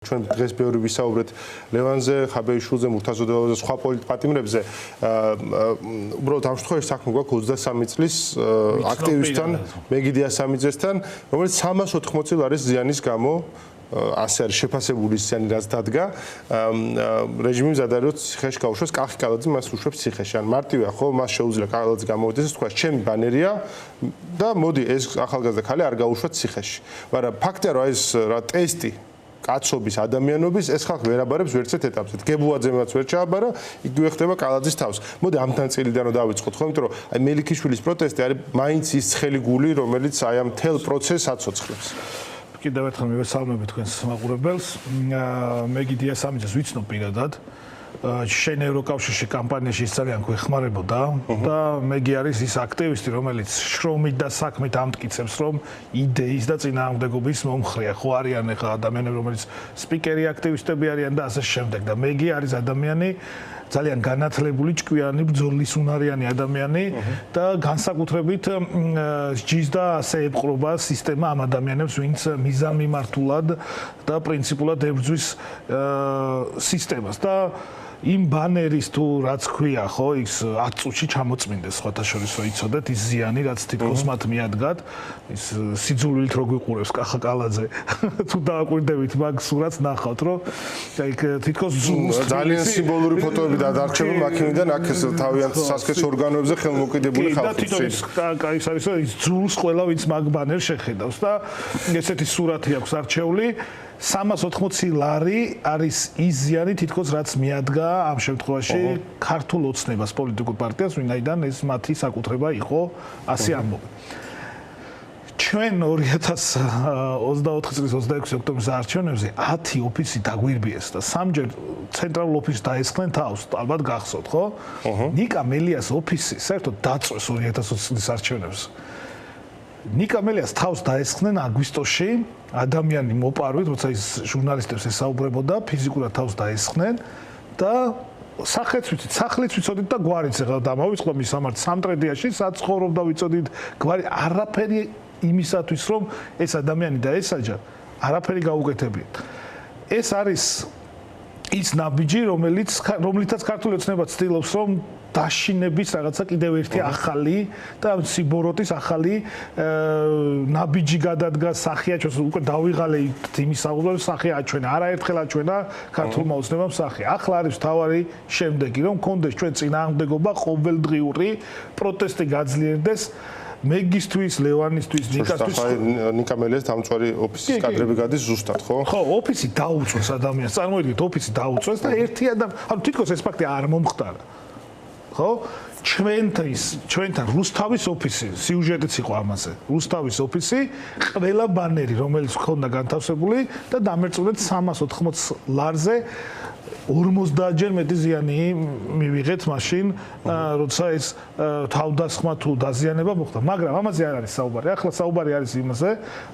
ჩვენ დღეს ბევრი ვისაუბრეთ ლევანზე, ხაბეიშვილზე, მურთაზოდოვაზე, სხვა პოლიტპატიმრებზე. უბრალოდ ამ შემთხვევაში საქმე გვაქვს 23 წლის აქტივისტთან, მეგიდე ასამიძესთან, რომელიც 380 ლარის ზიანის გამო ასე არის შეფასებული ზიანი, რაც დადგა. რეჟიმი მზად არის, რომ ციხეში გაუშვას, კახი კალაძე მას უშვებს ციხეში. ან მარტივია, ხო, მას შეუძლია კალაძე გამოვიდეს, თქვა, ჩემი ბანერია და მოდი ეს ახალგაზრდა ხალი არ გაუშვათ ციხეში. მაგრამ ფაქტია, რომ ეს რა ტესტი კაცობის, ადამიანობის ეს ხალხი ვერ აბარებს ვერცეთ ეტაპზე. გებუაძემაც ვერ ჩააბარა, იგივე ხდება კალაძის თავს. მოდი ამ თანწილიდან რომ დავიწყოთ, ხო, იმიტომ რომ აი მელიქიშვილის პროტესტი არის მაინც ის ცხელი გული, რომელიც აი ამ თელ პროცესს აცოცხლებს. კიდევ ერთხელ მივესალმები თქვენს მაყურებელს. მეგიდე ასამიძეს ვიცნობ პირადად. შენ ევროკავშირში კამპანიაში ის ძალიან გვეხმარებოდა და მეგი არის ის აქტივისტი, რომელიც შრომით და საქმით ამტკიცებს, რომ იდეის და წინააღმდეგობის მომხრეა. ხო არიან ახლა ადამიანები, რომელიც სპიკერი აქტივისტები არიან და ასე შემდეგ და მეგი არის ადამიანი ძალიან განათლებული, ჭკვიანი, ბრძოლის უნარიანი ადამიანი და განსაკუთრებით ჯის და ასე ეპყრობა სისტემა ამ ადამიანებს, ვინც მიზანმიმართულად და პრინციპულად ებრძვის სისტემას და იმ ბანერის თუ რაც ქვია, ხო, ის 10 წუთში ჩამოწმინდეს, სხვათა შორის რომ იცოდეთ ის ზიანი, რაც თითქოს მათ მიადგათ, ის სიძულვილით რო გვიყურებს კახა კალაძე. თუ დააკვირდებით მაგ სურათს ნახავთ, რომ აი თითქოს ძალიან სიმბოლური ფოტოები დადარჩება მაქინიდან აქ თავიანთ სასქესო ორგანოებზე ხელმოკიდებული ხალხი. და თვითონ ის კაის არის, რომ ის ძულს ყველა ვინც მაგ ბანერს შეხედავს და ესეთი სურათი აქვს არჩეული. 380 ლარი არის ის ზიანი თითქოს რაც მიადგა ამ შემთხვევაში ქართულ ოცნებას პოლიტიკურ პარტიას, ვინაიდან ეს მათი საკუთრება იყო, ასე ამბობენ. ჩვენ 2024 წლის 26 ოქტომბრის არჩევნებზე 10 ოფისი დაგვირბიეს და სამჯერ ცენტრალურ ოფისს დაესხნენ თავს, ალბათ გახსოვთ, ხო? ნიკა მელიას ოფისი საერთოდ დაწვეს 2020 წლის არჩევნებზე. ნიკა მელიას თავს დაესხნენ აგვისტოში, ადამიანი მოპარვით, როცა ის ჟურნალისტებს ესაუბრებოდა, ფიზიკურად თავს დაესხნენ და სახეც ვიცით, სახლიც ვიცოდით და გვარიც ახლა დამავიწყო მისამართ სამტრედიაში, საცხოვრობდა ვიცოდით, გვარი არაფერი იმისათვის, რომ ეს ადამიანი დაესაჯა, არაფერი გაუკეთებიათ. ეს არის ის ნაბიჯი, რომლითაც ქართული ოცნება ცდილობს, რომ დაშინების რაღაცა კიდევ ერთი ახალი და სიბოროტის ახალი ნაბიჯი გადადგა სახეაჩოს უკვე დავიღალე იმის აღვლებს სახე აჩვენა არაერთხელ აჩვენა ქართულმა ოცნებამ სახე. ახლა არის თავარი შემდეგი რომ კონდეს ჩვენ წინააღმდეგობა ყოველდღიური პროტესტი გაძლიერდეს მეგისთვის, ლევანისთვის, ნიკასთვის. ნიკა მელიას დამწვარი ოფისის კადრები გადის ზუსტად, ხო? ხო, ოფისი დაუწვეს ადამიანს. წარმოიდგინეთ, ოფისი დაუწვეს და ერთი ადამიანი, ანუ თითქოს ეს ფაქტი არ მომხდარა. ხო? ჩვენთან რუსთავის ოფისი, სიუჟეტიც იყო ამაზე. რუსთავის ოფისი, ყველა ბანერი, რომელიც ჰქონდა განთავსებული და დამერწმუნეთ 380 ლარზე 50-ჯერ მეტი ზიანი მივიღეთ მაშინ, როცა ეს თავდასხმა თუ დაზიანება მოხდა. მაგრამ ამაზე არ არის საუბარი. ახლა საუბარი არის იმაზე,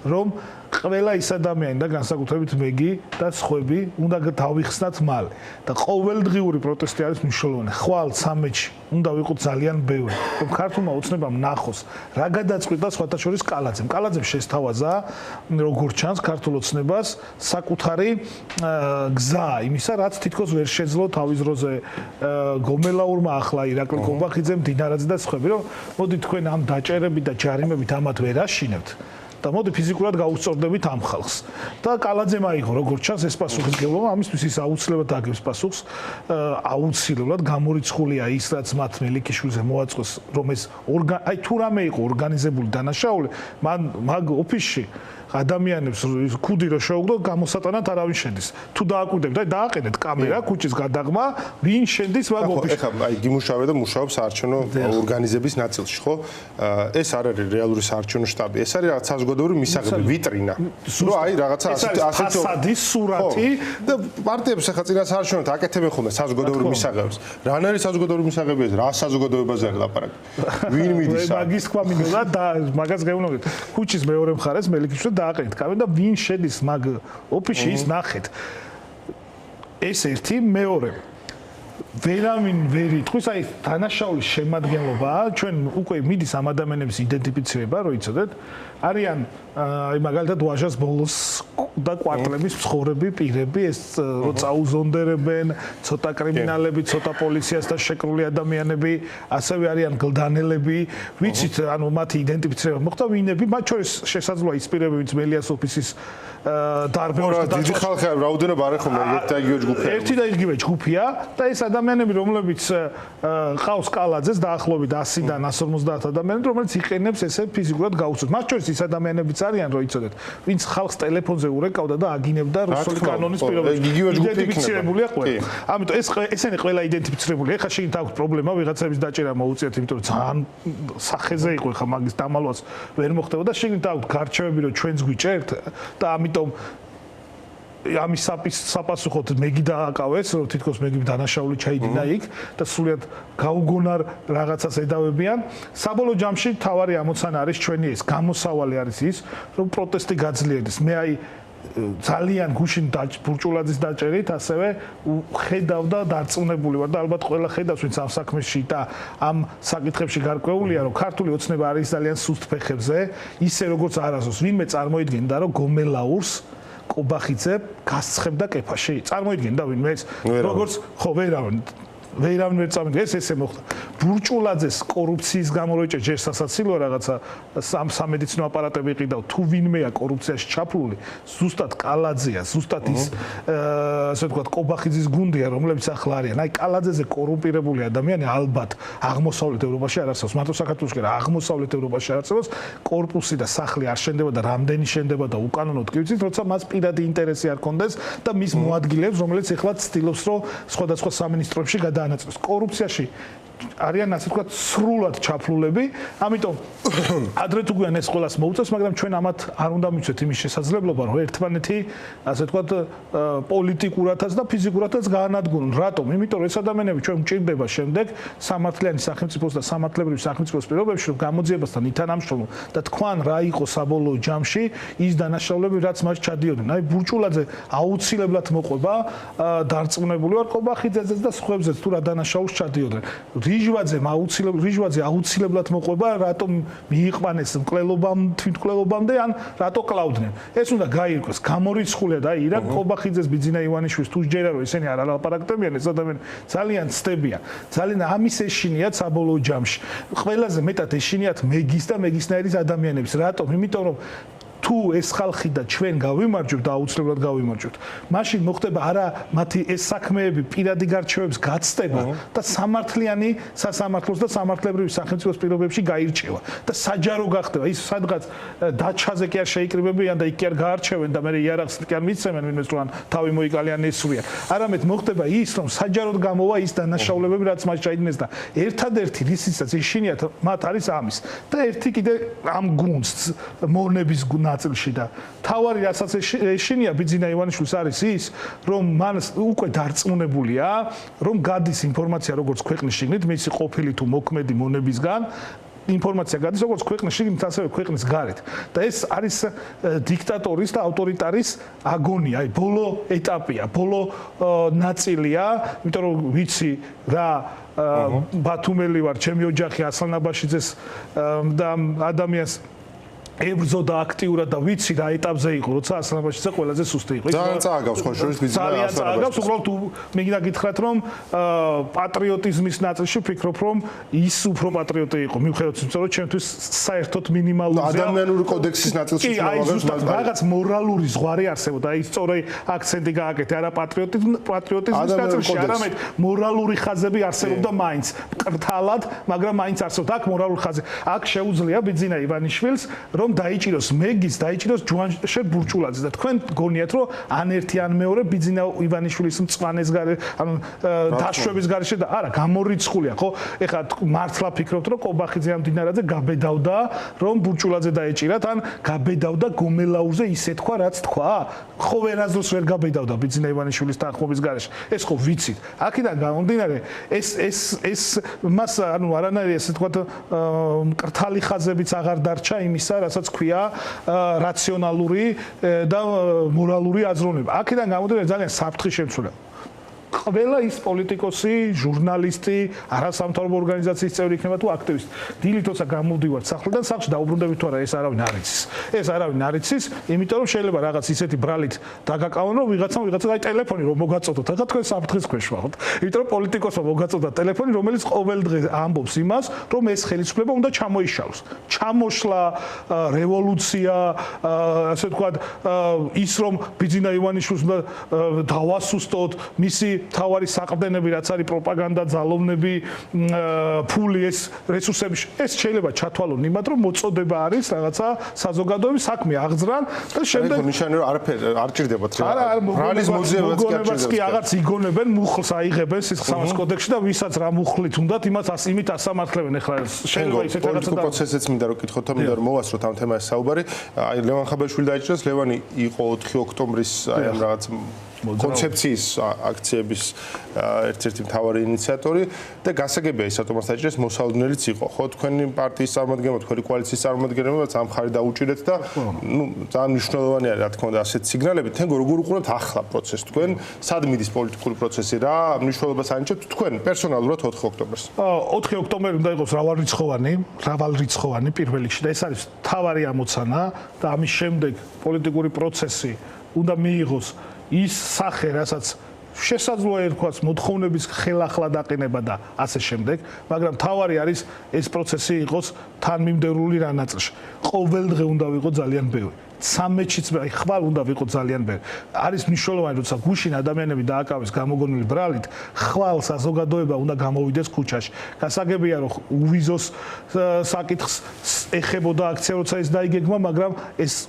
რომ ყველა ის ადამიანი და განსაკუთრებით მეგი და სხვები უნდა დავიხსნათ მალე. და ყოველდღიური პროტესტი არის მნიშვნელოვანი. ხვალ სამეთში უნდა ვიყოთ ძალიან ბევრი, რომ ქართულმა ოცნებამ ნახოს რა გადაწყვიტა სხვათა შორის კალაძემ. კალაძემ შესთავაზა, როგორც ჩანს, ქართულ ოცნებას საკუთარი გზა იმისა, რაც თითქოს ვერ შეძლო თავის დროზე გომელაურმა, ახლა ირაკლი კობახიძემ, დინარაძე და სხვები, რომ მოდი თქვენ ამ დაჭერებით და ჯარიმებით ამათ ვერ აშინებთ. და მოდი ფიზიკურად გაუსწორდებით ამ ხალხს. და კალაძემ აიღო, როგორც ჩანს, ეს პასუხისმგებლობა, ამისთვის ის აუცილებლად აგებს პასუხს, აუცილებლად გამორიცხულია ის, რაც მათ მელიქიშვილზე მოაწყვეს, რომ ეს აი თუ რამე იყო ორგანიზებული დანაშაული, მაგ ოფისში ადამიანებს ქუდი რო შეუგდო, გამოსატანად არავინ შედის. თუ დააკვირდებით, აი დააყენეთ კამერა, ქუჩის გადაღმა, ვინ შედის მაგ ოფისში. ეხლა აი გიმუშავე და მუშაობს საარჩევნო ორგანიზების ნაწილში, ხო? ეს არ არის რეალური საარჩევნო შტაბი, ეს არის რაღაც საზოგადოებრივი მისაღები, ვიტრინა. რომ აი რაღაცა ასეთი ფასადის სურათი და პარტიებს ახლა წინა საარჩევნოთ აკეთებენ ხოლმე საზოგადოებრივ მისაღებებს. რან არის საზოგადოებრივ მისაღები ეს? რა საზოგადოებაზე არის ლაპარაკი? ვინ მიდის? მაგის თქვა მინდოდა და მაგას გეუბნებით. ქუჩის მეორე მხარეს მელიქიშვილი დააყენეთ კამერა და ვინ შედის მაგ ოფისში ის ნახეთ. ეს ერთი, მეორე ვერავინ ვერ იტყვის, აი დანაშაულის შემადგენლობაა, ჩვენ უკვე მიდის ამ ადამიანების იდენტიფიცირება, რო იცოდეთ, არიან აი მაგალითად ვაჟას ბოლოს და კვარტლების მსხორები, პირები, ეს რო წაუზონდერებენ, ცოტა კრიმინალები, ცოტა პოლიციასთან შეკრული ადამიანები, ასევე არიან გლდანელები, ვიცით, ანუ მათი იდენტიფიცირება მოხდა, ვინები, მათ შორის შესაძლოა ის პირები, ვინც მელიას ოფისის დარბეულს და დიდი ხალხია, რაოდენობა არ ეხო მე ერთ და იგივე ჯგუფია. ერთი და იგივე ჯგუფია და ეს ადამიანები, რომლებიც ყავს კალაძეს დაახლოებით 100-დან 150 ადამიანი, რომელიც იყენებს ესე ფიზიკურად გაუწევს. მათ შორის ის ადამიანებიც არიან, რო იცოდეთ, ვინც ხალხს ტელეფონზე ურეკავდა და აგინებდა რუსული კანონის პირობებში. იდენტიფიცირებულია ყველა. ამიტომ ესენი ყველა იდენტიფიცირებული. ეხლა შეგინთ აქვს პრობლემა ვიღაცების დაჭერა მოუწიათ, იმიტომ რომ ძალიან სახეზე იყო ეხლა მაგის დამალვაც ვერ მოხდება და შეგინთ აქვს გარჩევები, რომ ჩვენს გვიჭერთ და ამიტომ ამის საპასუხოდ მეგი დააკავეს, რომ თითქოს მეგი დანაშაული ჩაიდინა იქ და სულიად გაუგონარ რაღაცას ედავებიან. საბოლოო ჯამში თავარი ამოცანა არის ჩვენი ეს, გამოსავალი არის ის, რომ პროტესტი გაძლიერდეს. მე აი ძალიან გუშინ ბურჭულაძის დაჭერით, ასევე ხედავდა დარწმუნებული ვარ და ალბათ ყველა ხედავს, ვინც ამ საქმეში და ამ საკითხებში გარკვეულია, რომ ქართული ოცნება არის ძალიან სუსტ ფეხებზე, ისე როგორც არასდროს ვინმე წარმოიდგენდა, რომ გომელაურს კობახიძე გასცხებდა კეფაში. წარმოიდგენდა ვინმე ეს, როგორც ხო ვერავინ ვერ წამდგა ეს ესე მოხდა. ბურჭულაძეს კორუფციის გამო როიჭე ჯერ სასაცილოა რაღაცა სამედიცინო აპარატები იყიდავ, თუ ვინმეა კორუფციაში ჩაფლული, ზუსტად კალაძეა, ზუსტად ის ასე ვთქვათ კობახიძის გუნდია, რომლებიც ახლა არიან. აი კალაძეზე კორუმპირებული ადამიანი ალბათ აღმოსავლეთ ევროპაში არ არსებობს, მარტო საქართველოში კი არა, აღმოსავლეთ ევროპაში არ არსებობს, კორპუსი და სახლი არ შენდება და რამდენი შენდება და უკანონოდ კი ვიცით, როცა მას პირადი ინტერესი არ კონდეს და მის მოადგილეებს, რომელიც ეხლა ცდილობს, რომ სხვადასხვა სამინისტროებში გადაანაწილოს. კორუფციაში არიან ასე ვთქვათ სრულად ჩაფლულები, ამიტომ ადრე თუ გვიან ეს ყველას მოუწევს, მაგრამ ჩვენ ამათ არ უნდა მივცეთ იმის შესაძლებლობა, რომ ერთმანეთი ასე ვთქვათ პოლიტიკურათაც და ფიზიკურათაც გაანადგურონ. რატომ? იმიტომ რომ ეს ადამიანები ჩვენ მჭირდება შემდეგ სამართლიანი სახელმწიფოს და სამართლებრივი სახელმწიფოს პირობებში, რომ გამოძიებასთან ითანამშრომლონ და თქვან რა იყო საბოლოო ჯამში ის დანაშაულები, რაც მას ჩადიოდნენ. აი ბურჭულაძე აუცილებლად მოყვება, დარწმუნებული ვარ კობახიძეზეც და სხვებზეც თუ რა დანაშაულს ჩადიოდნენ. რიჟვაძე აუცილებლად მოყვება, რატომ მიიყვანეს თვითმკვლელობამდე ან რატო კლავდნენ. ეს უნდა გაირკვეს, გამორიცხულია და აი რა კობახიძეს ბიძინა ივანიშვილის თუ ჯერა რომ ესენი არ ალაპარაკდებიან, ეს ადამიანი ძალიან ცდებიან. ძალიან ამის ეშინიათ საბოლოო ჯამში. ყველაზე მეტად ეშინიათ მეგის და მეგისნაირის ადამიანებს. რატომ? იმიტომ რომ თუ ეს ხალხი და ჩვენ გავიმარჯვებთ და აუცილებლად გავიმარჯვებთ, მაშინ მოხდება არა მათი ეს საქმეები პირადი გარჩევებს გაცდება და სამართლიანი სასამართლოს და სამართლებრივი სახელმწიფოს პირობებში გაირჩევა და საჯარო გახდება. ის სადღაც დაჩაზე კი არ შეიკრიბებიან და იქ კი არ გაარჩევენ და მე იარაღს კი არ მიცემენ ვინმეს რომ თავი მოიკალიან ესურიან. არამედ მოხდება ის, რომ საჯაროდ გამოვა ის დანაშაულებები, რაც მას ჩაიდინეს და ერთადერთი რისიც ეშინიათ მათ არის ამის და ერთი კიდე ამ გუნდს მონების ნაწილში და თავარი რასაც ეშინია ბიძინა ივანიშვილს არის ის, რომ მან უკვე დარწმუნებულია, რომ გადის ინფორმაცია როგორც ქვეყნის შიგნით, მისი ყოფილი თუ მოქმედი მონებისგან ინფორმაცია გადის როგორც ქვეყნის შიგნით, ასევე ქვეყნის გარეთ. და ეს არის დიქტატორის და ავტორიტარის აგონია, აი ბოლო ეტაპია, ბოლო ნაწილია, იმიტომ რომ ვიცი რა ბათუმელი ვარ, ჩემი ოჯახი ასლანაბაშიძეს და ადამიანს ებრძოდა აქტიურად და ვიცი რა ეტაპზე იყო, როცა ასლანაბაშიძე ყველაზე სუსტი იყო. ძალიან წააგავს ხო შორის ბიძინა ძალიან წააგავს, უბრალოდ მეგინა გითხრათ, რომ პატრიოტიზმის ნაწილში ვფიქრობ, რომ ის უფრო პატრიოტი იყო, მიუხედავად იმისა, რომ ჩემთვის საერთოდ მინიმალურია. ადამიანური კოდექსის ნაწილში რაღაც მორალური ზღვარი არსებობდა, აი სწორი აქცენტი გააკეთე, არა პატრიოტიზმის ნაწილში, არამედ მორალური ხაზები არსებობდა მაინც. მკრთალად, მაგრამ მაინც არსებობდა აქ მორალური ხაზი. აქ შეუძლია ბიძინა ივანიშვილს რომ დაიჭიროს მეგის, დაიჭიროს ჯუანშერ ბურჭულაძეს და თქვენ გონიათ რომ ან ერთი ან მეორე ბიძინა ივანიშვილის მწვანეს გარე, ანუ დაშვების გარეშე და არა, გამორიცხულია, ხო? ეხლა მართლა ფიქრობთ რომ კობახიძე ამ დინარაძე გაბედავდა, რომ ბურჭულაძე დაეჭირათ, ან გაბედავდა გომელაურზე ისე თქვა, რაც თქვა? ხო ვერასდროს ვერ გაბედავდა ბიძინა ივანიშვილის თანხმობის გარეშე. ეს ხო ვიცით. აქედან გამომდინარე, ეს მას ანუ არანაირი ესე თქვა მკრთალი ხაზებიც აღარ დარჩა იმისა, რასაც ქვია რაციონალური და მორალური აზროვნება. აქედან გამომდინარე ძალიან საფრთხე შემცველია. ყველა ის პოლიტიკოსი, ჟურნალისტი, არასამთავრობო ორგანიზაციის წევრი იქნება თუ აქტივისტი. დილით როცა გამოვდივართ სახლიდან, სახლში დაუბრუნდებით თუ არა, ეს არავინ არ იცის. ეს არავინ არ იცის, იმიტომ რომ შეიძლება რაღაც ისეთი ბრალით დაგაკავონ, რომ ვიღაცამ აი ტელეფონი რომ მოგაწოდოთ, ახლა თქვენ საფრთხის ქვეშ ვართ. იმიტომ რომ პოლიტიკოსმა მოგაწოდა ტელეფონი, რომელიც ყოველ დღე ამბობს იმას, რომ ეს ხელისუფლება უნდა ჩამოიშალოს. ჩამოშლა, რევოლუცია, ასე ვთქვათ, ის რომ ბიძინა ივანიშვილს უნდა დავასუსტოთ, მისი თავარი საყრდენები, რაც არის პროპაგანდა, ძალოვნები, ფული, ეს რესურსები, ეს შეიძლება ჩათვალონ იმად, რომ მოწოდება არის რაღაცა საზოგადოების საქმე აღძრან და შემდეგ ნიშანი რომ არაფერ არ ჭირდებათ რა. არა, ბრალის მოძიებაც კი აღარც იგონებენ, მუხლს აიღებენ სისხლის კოდექსში და ვისაც რა მუხლით უნდათ, იმით ასამართლებენ. ახლა შეიძლება ისეთ რაღაცა და პროცესიც მინდა რომ კითხოთ, მინდა რომ მოვასწროთ ამ თემას საუბარი. აი ლევან ხაბაშვილი დაიჭრეს, ლევანი იყო 4 ოქტომბრის აი ამ რაღაც კონცეფციის აქციების ერთ-ერთი მთავარი ინიციატორი და გასაგებია ის რატომაც დაიჭრეს მოსალოდნელიც იყო. ხო, თქვენი პარტიის წარმომადგენლობა, თქვენი კოალიციის წარმომადგენლობაც ამ ხარი დაუჭირეთ და ნუ ძალიან მნიშვნელოვანი არის რა თქმა უნდა ასეთ სიგნალები. თენგო როგორ უყურებთ ახლა პროცესს თქვენ? სად მიდის პოლიტიკური პროცესი რა? მნიშვნელობას ანიჭებთ თქვენ პერსონალურად 4 ოქტომბერს? 4 ოქტომბერი უნდა იყოს მრავალრიცხოვანი პირველ რიგში და ეს არის მთავარი ამოცანა და ამის შემდეგ პოლიტიკური პროცესი უნდა მიიღოს ის სახე, რასაც შესაძლოა ერქვას მოთხოვნების ხელახლა დაყენება და ასე შემდეგ, მაგრამ თავარი არის ეს პროცესი იყოს თანმიმდევრული რა ნაწილში. ყოველდღე უნდა ვიყო ძალიან ბევრი. 13-იც აი ხვალ უნდა ვიყო ძალიან ბევრი. არის მნიშვნელოვანი, როცა გუშინ ადამიანები დააკავეს გამოგონილი ბრალით, ხვალ საზოგადოება უნდა გამოვიდეს ქუჩაში. გასაგებია, რომ უვიზოს საკითხს ეხებოდა აქცია, როცა ეს დაიგეგმა, მაგრამ ეს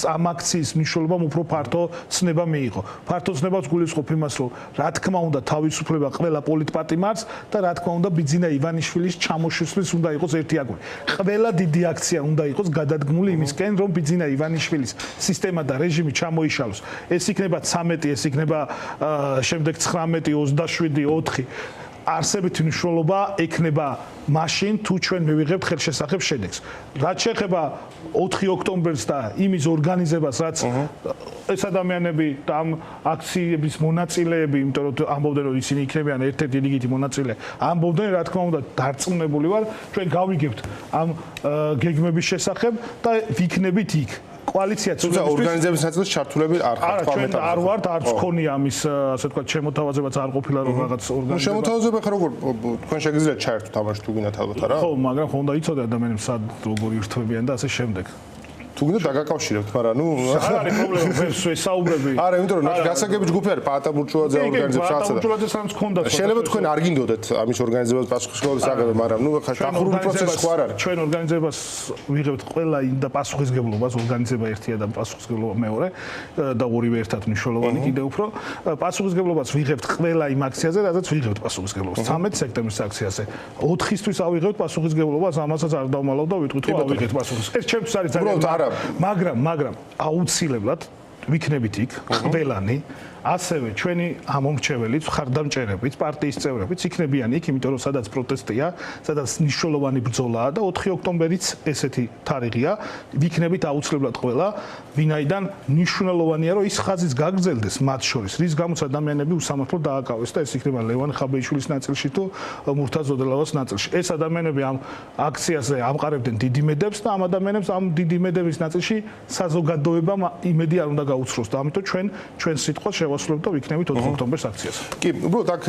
ამ აქციის მნიშვნელობამ უფრო ფართო ცნება მიიღო. ფართო ცნებას გულისხმობ იმას, რომ რა თქმა უნდა თავისუფლება ყველა პოლიტპატიმარს და რა თქმა უნდა ბიძინა ივანიშვილის ჩამოშლისთვის უნდა იყოს ერთიაგვარი. ყველა დიდი აქცია უნდა იყოს გადადგმული იმისკენ, რომ ბიძინა ივანიშვილის სისტემა და რეჟიმი ჩამოიშალოს. ეს იქნება 13, ეს იქნება შემდეგ 19, 27, 4. არსებითი მნიშვნელობა ექნება მაშინ თუ ჩვენ მივიღებთ ხელშესახებ შედეგს. რაც შეეხება 4 ოქტომბერს და იმის ორგანიზებას, რაც ეს ადამიანები და ამ აქციების მონაწილეები, იმიტომ რომ ამბობდნენ რომ ისინი იქნებიან ერთ-ერთი რიგითი მონაწილე, ამბობდნენ რა თქმა უნდა დარწმუნებული ვარ, ჩვენ გავიგებთ ამ გეგმების შესახებ და ვიქნებით იქ. კოალიცია თუმცა ორგანიზების ნაწილში ჩართულები არ ხართ ხო ამეტად. არ ვართ, არც ქონია ამის ასე ვთქვათ შემოთავაზებაც არ ყოფილა რომ რაღაც ორგანიზება. შემოთავაზება ხარ როგორ თქვენ შეგიძლიათ ჩაერთოთ ამაში თუ გინდათ ალბათ არა? ხო, მაგრამ ხომ უნდა იცოდე ადამიანებს სად როგორ ირთვებიან და ასე შემდეგ. თუ გინდათ დაგაკავშირებთ, მაგრამ ნუ არ არის პრობლემა, ვესაუბრები. არა, იმიტომ რომ გასაგები ჯგუფი არის პაატა ბურჭულაძე ორგანიზებს რაღაცა. პაატა ბურჭულაძეს რამც ქონდა. შეიძლება თქვენ არ გინდოდეთ ამის ორგანიზებას პასუხისმგებლობის აღება, მაგრამ ნუ ხა დახურული პროცესი ხო არ არის. ჩვენ ორგანიზებას ვიღებთ ყველა იმ და პასუხისმგებლობას, ორგანიზება ერთია და პასუხისმგებლობა მეორე და ორივე ერთად მნიშვნელოვანი კიდევ უფრო. პასუხისმგებლობას ვიღებთ ყველა იმ აქციაზე, რადგან ვიღებთ პასუხისმგებლობას. 13 სექტემბრის აქციაზე 4-ისთვის ავიღებთ პასუხისმგებლობას, ამასაც არ დავმალავ და ვიტყვით რომ ავიღეთ პასუხისმგებლობას. ეს ჩემთვის არის ძალიან მაგრამ აუცილებლად ვიქნებით იქ ყველანი ასევე ჩვენი ამომრჩეველიც, ხარდამჭერებიც, პარტიის წევრებიც იქნებიან იქ, იმიტომ რომ სადაც პროტესტია, სადაც მნიშვნელოვანი ბრძოლაა და 4 ოქტომბერიც ესეთი თარიღია, ვიქნებით აუცილებლად ყველა, ვინაიდან მნიშვნელოვანია, რომ ის ხაზიც გაგრძელდეს მათ შორის, რის გამოც ადამიანები უსამართლოდ დააკავეს და ეს იქნება ლევან ხაბეიშვილის ნაწილში თუ მურთაზ ოდელავას ნაწილში. ეს ადამიანები ამ აქციაზე ამყარებდნენ დიდ იმედებს და ამ ადამიანებს ამ დიდ იმედების ნაწილში საზოგადოებამ იმედი არ უნდა გაუცროს და ამიტომ ჩვენ სიტყვას შევასრულებთ და ვიქნებით 4 ოქტომბერს აქციაზე. კი, უბრალოდ აქ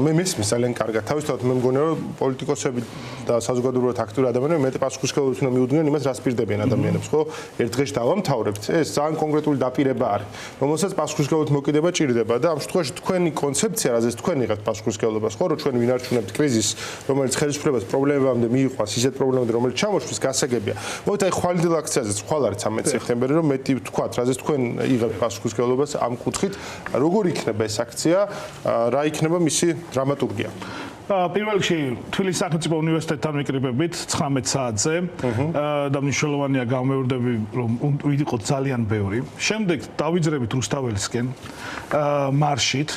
მე მესმის ძალიან კარგად. თავისთავად მე მგონია რომ პოლიტიკოსები და საზოგადოებრივად აქტიური ადამიანები მეტი პასუხისმგებლობით უნდა მიუდგნენ იმას, რას პირდებიან ადამიანებს, ხო? ერთ დღეში დავამთავრებთ. ეს ძალიან კონკრეტული დაპირება არის, რომელსაც პასუხისმგებლობით მოკიდება ჭირდება და ამ შემთხვევაში თქვენი კონცეფცია, რაზეც თქვენ იღებთ პასუხისმგებლობას, ხო, რომ ჩვენ ვინარჩუნებთ კრიზისს, რომელიც ხელისუფლებას პრობლემებამდე მიიყვანს, ისეთ პრობლემამდე, რომელიც ჩამოშვის გასაგებია. მოდით აი ხვალიდელ აქციაზე ხვალ არის 13 სექტემბერი, რომ მეტი ვთქვათ, რაზეც თქვენ იღებთ პასუხისმგებლობას ამ კუთხით. როგორ იქნება ეს აქცია, რა იქნება მისი დრამატურგია? პირველ რიგში თბილისის სახელმწიფო უნივერსიტეტთან ვიკრიბებით 19 საათზე და მნიშვნელოვანია გამეორდები რომ ვიყოთ ძალიან ბევრი. შემდეგ დავიძრებით რუსთაველისკენ მარშით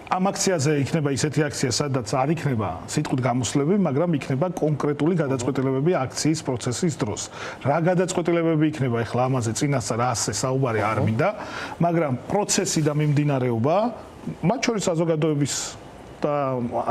ამ აქციაზე იქნება ისეთი აქცია, სადაც არ იქნება სიტყვით გამოსვლები, მაგრამ იქნება კონკრეტული გადაწყვეტილებები აქციის პროცესის დროს. რა გადაწყვეტილებები იქნება, ეხლა ამაზე წინასწარ ასე საუბარი არ მინდა, მაგრამ პროცესი და მიმდინარეობა, მათ შორის საზოგადოების და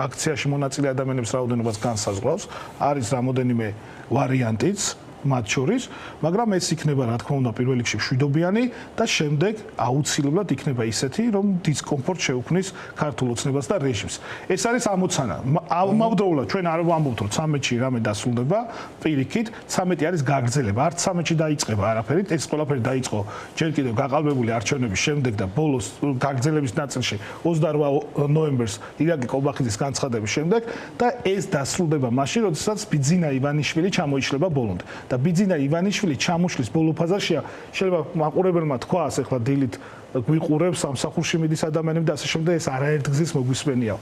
აქციაში მონაწილე ადამიანების რაოდენობას განსაზღვრავს, არის რამოდენიმე ვარიანტიც მათ შორის, მაგრამ ეს იქნება რა თქმა უნდა პირველ რიგში მშვიდობიანი და შემდეგ აუცილებლად იქნება ისეთი, რომ დისკომფორტ შეუქმნის ქართულ ოცნებას და რეჟიმს. ეს არის ამოცანა. ამავდროულად ჩვენ არ ვამბობთ, რომ 13-ში რამე დასრულდება, პირიქით, 13 არის გაგრძელება. არც 13-ში დაიწყება არაფერი, ეს ყველაფერი დაიწყო ჯერ კიდევ გაყალბებული არჩევნების შემდეგ და ბოლოს გაგრძელების ნაწილში 28 ნოემბერს ირაკლი კობახიძის განცხადების შემდეგ და ეს დასრულდება მაშინ, როდესაც ბიძინა ივანიშვილი ჩამოიშლება ბოლომდე. და ბიძინა ივანიშვილი ჩამოშლის ბოლო ფაზაშია, შეიძლება მაყურებელმა თქვას, ეხლა დილით გვიყურებს სამსახურში მიდის ადამიანები და ასე შემდეგ, ეს არაერთგზის მოგვისმენია.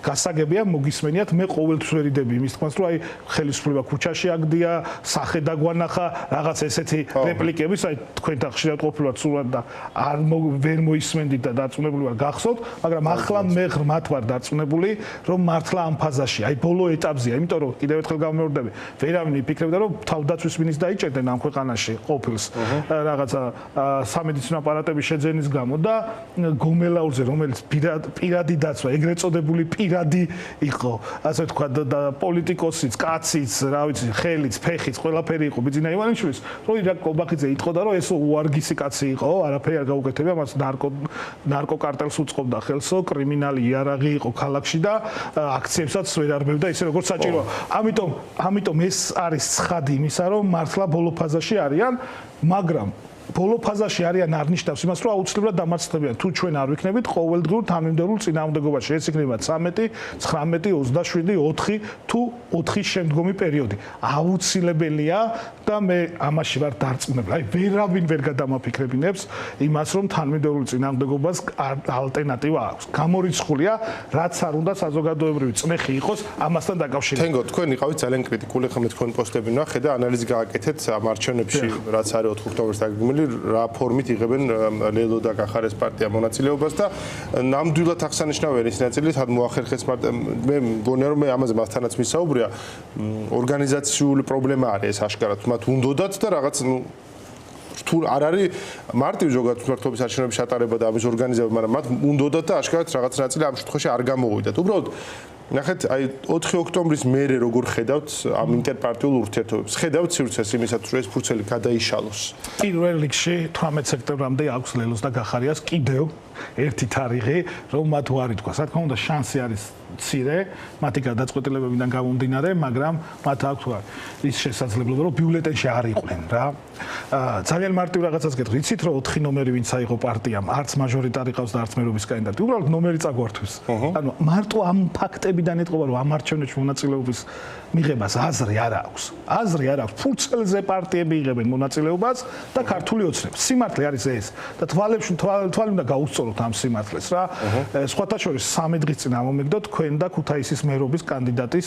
გასაგებია მოგისმენიათ, მე ყოველთვის ვერიდები იმის თქმას, რომ აი ხელისუფლება ქუჩაში აგდია, სახე დაგვანახა, რაღაც ესეთი რეპლიკების, აი თქვენთან ხშირად ყოფილვართ სულად და არ ვერ მოისმენდით და დარწმუნებული ვარ გახსოვთ, მაგრამ ახლა მე ღრმად ვარ დარწმუნებული, რომ მართლა ამ ფაზაში, აი ბოლო ეტაპზეა, იმიტომ რომ კიდევ ერთხელ გამეორდები, ვერავინ იფიქრებდა, რომ თავდაცვის მინისტრს დაიჭერდნენ ამ ქვეყანაში ყოფილს რაღაცა სამედიცინო აპარატების შეძენის გამო და გომელაურზე, რომელიც პირადი დაცვა, ეგრეთ წოდებული პირადი იყო, ასე ვთქვა და პოლიტიკოსიც, კაციც, რა ვიცი, ხელიც, ფეხიც, ყველაფერი იყო ბიძინა ივანიშვილის, რომ ირაკლი კობახიძე იტყოდა, რომ ეს უარგისი კაცი იყო, არაფერი არ გაუკეთებია, მას ნარკოკარტელს უწყობდა ხელსო, კრიმინალი იარაღი იყო ქალაქში და აქციებსაც ვერ არბევდა ისე როგორც საჭიროა. ამიტომ ეს არის ცხადი იმისა, რომ მართლა ბოლო ფაზაში არიან, მაგრამ ბოლო ფაზაში არიან არ ნიშნავს იმას, რომ აუცილებლად დამარცხდებიან. თუ ჩვენ არ ვიქნებით ყოველდღიურ თანმიმდევრულ წინააღმდეგობაში, ეს იქნება 13, 19, 27, 4 თუ 4 შემდგომი პერიოდი. აუცილებელია და მე ამაში ვარ დარწმუნებული. აი ვერავინ ვერ გადამაფიქრებინებს იმას, რომ თანმიმდევრულ წინააღმდეგობას ალტერნატივა აქვს. გამორიცხულია, რაც არ უნდა საზოგადოებრივი წნეხი იყოს ამასთან დაკავშირებით. თენგო, თქვენ იყავით ძალიან კრიტიკული, ხომ თქვენ პოსტები ნახე და ანალიზი გააკეთეთ ამ არჩევნებში, რაც არის 4 ოქტომბერს დაგეგმილი, რა ფორმით იღებენ ლელო და კახარეს პარტია მონაწილეობას და ნამდვილად აღსანიშნავია ის ნაწილი, სად მოახერხეს მე მგონია რომ მე ამაზე მასთანაც ვისაუბრია, ორგანიზაციული პრობლემა არის ეს აშკარად, მათ უნდოდათ და რაღაც თუ არ არის მარტივი ზოგადად მმართველობის არჩევნების ჩატარება და ამის ორგანიზება, მაგრამ მათ უნდოდათ და აშკარად რაღაც ნაწილი ამ შემთხვევაში არ გამოვიდათ. უბრალოდ ნახეთ, აი 4 ოქტომბრის მერე როგორ ხედავთ ამ ინტერპარტიულ ურთიერთობებს? ხედავთ სივრცეს იმისათვის, რომ ეს ფურცელი გადაიშალოს? პირველ რიგში 18 სექტემბრამდე აქვს ლელოს და გახარიას კიდევ ერთი თარიღი, რომ მათ უარი თქვა. რა თქმა უნდა, შანსი არის მცირე, მათი გადაწყვეტილებებიდან გამომდინარე, მაგრამ მათ აქვს ის შესაძლებლობა, რომ ბიულეტენში არ იყვნენ რა. ძალიან მარტივ რაღაცას გეტყვი. იცით, რომ 4 ნომერი ვინც აიღო პარტიამ, არც მაჟორიტარი ყავს და არც მერობის კანდიდატი. უბრალოდ ნომერი წაგვართვის. ანუ მარტო ამ ფაქტებიდან ეტყობა, რომ ამ არჩევნებში მონაწილეობის მიღებას აზრი არ აქვს. აზრი არ აქვს. ფურცელზე პარტიები იღებენ მონაწილეობას და ქართული ოცნები. სიმართლე არის ეს და თვალი უნდა გაუსწოროთ ამ სიმართლეს რა. სხვათა შორის 3 დღის წინ ამომეგდო თქვენ და ქუთაისის მერობის კანდიდატის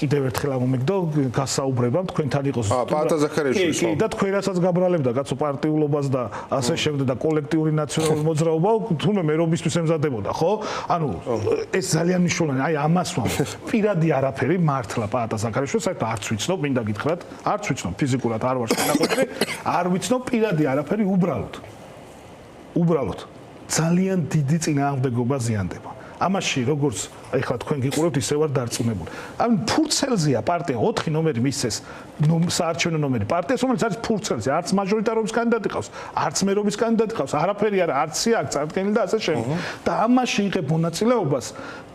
კიდევ ერთხელ ამომეგდო გასაუბრება თქვენთან იყოს. პაატა ზაქარიაშვილის. კი, და თქვენ რასაც გაბრალებდა კაცო პარტიულობას და ასე შემდეგ და კოლექტიური ნაციონალური მოძრაობა თუნდაც მერობისთვის ემზადებოდა, ხო? ანუ ეს ძალიან მნიშვნელოვანია. აი ამას ვამბობ. პირადი არაფერი მართლა პაატა ზაქარიაშვილს საერთოდ არც ვიცნობ, მინდა გითხრათ, არც ვიცნობ ფიზიკურად არ ვარ შენაყოფი, არ ვიცნობ პირადი არაფერი უბრალოდ ძალიან დიდი წინააღმდეგობა ზიანდება. ამაში როგორც ეხლა თქვენ გიყურებთ, ისე ვარ დარწმუნებული. ანუ ფურცელზეა პარტია 4 ნომერი მისცეს საარჩევნო ნომერი პარტიას, რომელიც არის ფურცელზე, არც მაჟორიტარობის კანდიდატი ყავს, არც მერობის კანდიდატი ყავს, არაფერი არა, არც აქ წარდგენილი და ასე შემდეგ. და ამაში იღებ მონაწილეობას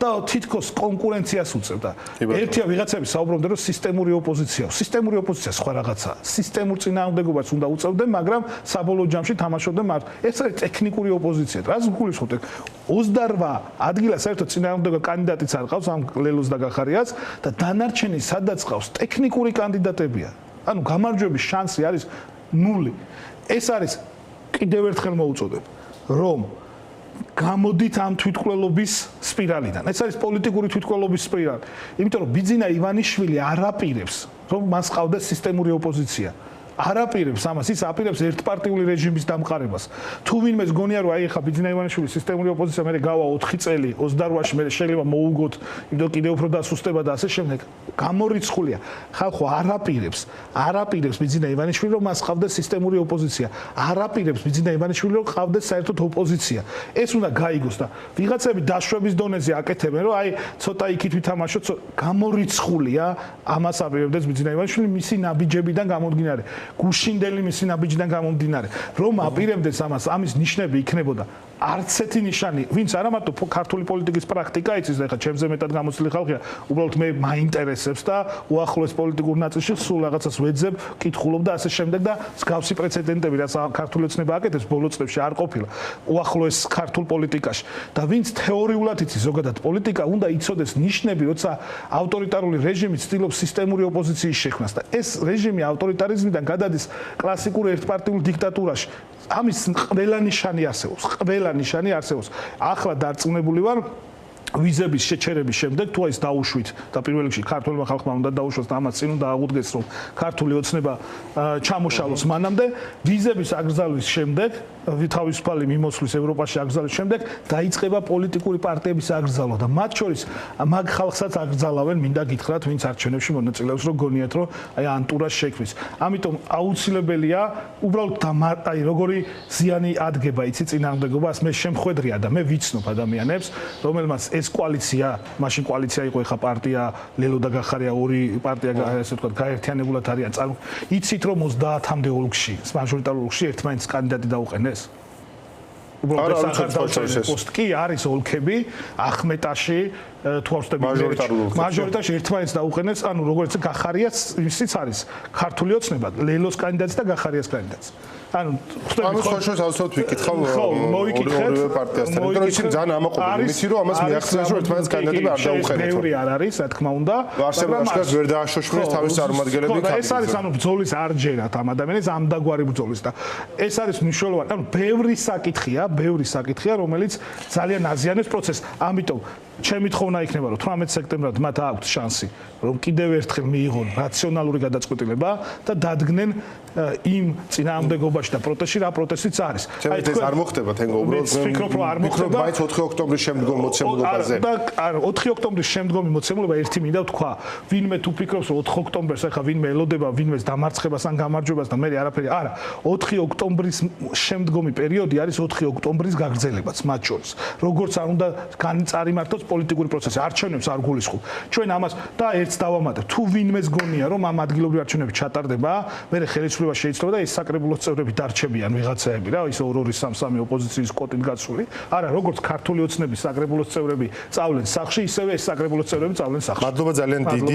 და თითქოს კონკურენციას უწევდა. ერთია ვიღაცები საუბრობდნენ, რომ სისტემური ოპოზიცია, სისტემური ოპოზიცია სხვა რაღაცაა. სისტემურ წინააღმდეგობას უნდა უწევდნენ, მაგრამ საბოლოო ჯამში თამაშობდნენ მათ. ეს არის ტექნიკური ოპოზიცია. რას გულისხმობთ? 28 ადგილას საერთოდ წინააღმდეგო კანდიდატიც არ ყავს ამ ლელოს და გახარიას და დანარჩენი სადაც ყავს ტექნიკური კანდიდატებია. ანუ გამარჯვების შანსი არის 0. ეს არის კიდევ ერთხელ მოუწოდებ, რომ გამოდით ამ თვითმკვლელობის სპირალიდან. ეს არის პოლიტიკური თვითმკვლელობის სპირალი. იმიტომ რომ ბიძინა ივანიშვილი არ აპირებს, რომ მას ყავდეს სისტემური ოპოზიცია. არაპირებს ამას, ის აპირებს ერთპარტიული რეჟიმის დამყარებას. თუ ვინმეს გონია რომ აი ხა ბიძინა ივანიშვილი სისტემური ოპოზიცია მე გავა 4 წელი 28-ში მე შეიძლება მოუგოთ, იმიტომ კიდევ უფრო დასუსტება და ასე შემდეგ. გამორიცხულია. ხალხო არაპირებს ბიძინა ივანიშვილი რომ მას ყავდეს სისტემური ოპოზიცია. არაპირებს ბიძინა ივანიშვილი რომ ყავდეს საერთოდ ოპოზიცია. ეს უნდა გაიგოს და ვიღაცები დაშვების დონეზე აკეთებენ რომ აი ცოტა იქით ვითამაშოთ, გამორიცხულია ამას აპირებდეს ბიძინა ივანიშვილი მისი ნაბიჯებიდან გამომდინარე. გუშინდელი მისი ნაბიჯიდან გამომდინარე რომ აპირებდეს ამას ამის ნიშნები იქნებოდა არც ერთი ნიშანი ვინც არა მარტო ქართული პოლიტიკის პრაქტიკა იცის და ეხლა ჩემზე მეტად გამოცილი ხალხია უბრალოდ მე მაინტერესებს და უახლოეს პოლიტიკურ ნაწილში სულ რაღაცას ვეძებ კითხულობ და ასე შემდეგ და მსგავსი პრეცედენტები რაც ქართული ოცნება აკეთებს ბოლო წლებში არ ყოფილა უახლოეს ქართულ პოლიტიკაში და ვინც თეორიულად იცის ზოგადად პოლიტიკა უნდა იცოდეს ნიშნები როცა ავტორიტარული რეჟიმი ცდილობს სისტემური ოპოზიციის შექმნას და ეს რეჟიმი ავტორიტარიზმიდან გადადის კლასიკურ ერთპარტიულ დიქტატურაში ამის ყველა ნიშანი არსებობს. ახლა დარწმუნებული ვარ ვიზების შეჩერების შემდეგ თუ ის დაუშვით და პირველ რიგში ქართულმა ხალხმა უნდა დაუშვას და ამას წინ უნდა აღუდგეს რომ ქართული ოცნება ჩამოშალოს მანამდე ვიზების აკრძალვის შემდეგ თავისუფალი მიმოსვლის ევროპაში აკრძალვის შემდეგ დაიწყება პოლიტიკური პარტიების აკრძალვა და მათ შორის მაგ ხალხსაც აკრძალავენ მინდა გითხრათ ვინც არჩევნებში მონაწილეობს რომ გონიათ რომ აი ანტურაჟ შექმნის ამიტომ აუცილებელია უბრალოდ აი როგორი ზიანი ადგება იცი წინააღმდეგობას მე შემხვედრია და მე ვიცნობ ადამიანებს რომელმაც ეს კოალიცია, მაშინ კოალიცია იყო ეხა პარტია ლელო და გახარია ორი პარტია ასე ვთქვათ გაერთიანებულად არიან. იცით რომ 30-მდე ოლქში, მაჟორიტარულ ოლქში ერთმანეთს კანდიდატი დაუყენეს? უბრალოდ ეს პოსტკი არის ოლქები ახმეტაში თუ არ ვცდები მაჟორიტარში ერთმანეთს დაუყენეს, ანუ როგორც გახარიას ისიც არის ქართული ოცნება, ლელოს კანდიდატი და გახარიას კანდიდატი. ანუ ხოშოს ავსოთ ვიკითხავ ორივე პარტიასთან. იმიტომ რომ ისინი ძალიან ამაყობენ იმით რომ ამას მიახსენეს რომ ერთმანეთს კანდიდატები არ დაუყენეთ. ბევრი არ არის, რა თქმა უნდა. არსებობს ვერ დააშოშმეს თავის წარმომადგენლები. ეს არის ანუ ბრძოლის არჯერათ ამ ადამიანებს ამდაგვარი ბრძოლის და ეს არის მნიშვნელოვანი. ანუ ბევრი საკითხია, რომელიც ძალიან აზიანებს პროცესს. ამიტომ ჩემი თხოვნა იქნება რომ 18 სექტემბრად მათ აქვთ შანსი რომ კიდევ ერთხელ მიიღონ რაციონალური გადაწყვეტილება და დადგნენ იმ წინააღმდეგობაში და პროტესტში რა პროტესტიც არის. აი ეს არ მოხდება თენგო უბრალოდ ვფიქრობ რომ არ მოხდება მაინც 4 ოქტომბრის შემდგომ მოცემულობაზე. და 4 ოქტომბრის შემდგომი მოცემულობა ერთი მინდა ვთქვა. ვინმე თუ ფიქრობს რომ 4 ოქტომბერს ახლა ვინმე ელოდება ვინმეს დამარცხებას ან გამარჯვებას და მე არაფერი არა 4 ოქტომბრის შემდგომი პერიოდი არის 4 ოქტომბრის გაგრძელებაც მათ შორის. როგორც არ უნდა წარიმართოს პოლიტიკური პროცესი არჩევნებს არ გულისხმობ. ჩვენ ამას და ერთს დავამატებ. თუ ვინმეს გონია რომ ამ ადგილობრივ არჩევნებში ჩატარდება, მე ხელისუფლება შეიძლება და ეს საკრებულოს წევრები დარჩებიან ვიღაცაები რა, ის 2-3 ოპოზიციის კოტით გაცული. არა, როგორც ქართული ოცნების საკრებულოს წევრები წავლენ სახლში, ისევე ეს საკრებულოს წევრები წავლენ სახლში. მადლობა ძალიან დიდი.